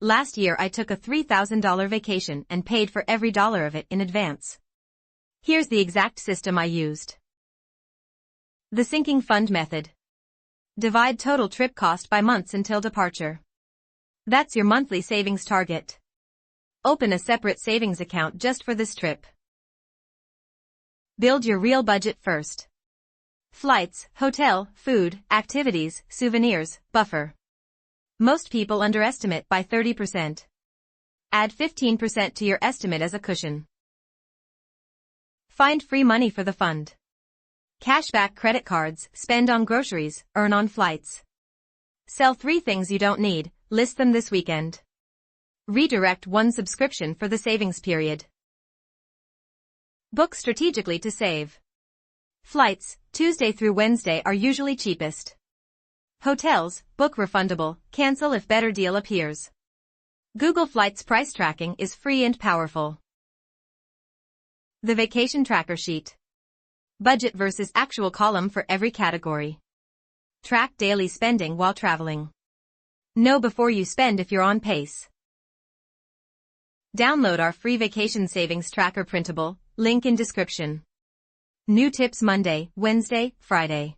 Last year I took a $3,000 vacation and paid for every dollar of it in advance. Here's the exact system I used. The sinking fund method. Divide total trip cost by months until departure. That's your monthly savings target. Open a separate savings account just for this trip. Build your real budget first. Flights, hotel, food, activities, souvenirs, buffer. Most people underestimate by 30%. Add 15% to your estimate as a cushion. Find free money for the fund. Cashback credit cards, spend on groceries, earn on flights. Sell 3 things you don't need, list them this weekend. Redirect 1 subscription for the savings period. Book strategically to save. Flights, Tuesday through Wednesday are usually cheapest. Hotels, book refundable, cancel if better deal appears. Google Flights price tracking is free and powerful. The vacation tracker sheet. Budget versus actual column for every category. Track daily spending while traveling. Know before you spend if you're on pace. Download our free vacation savings tracker printable, link in description. New tips Monday, Wednesday, Friday.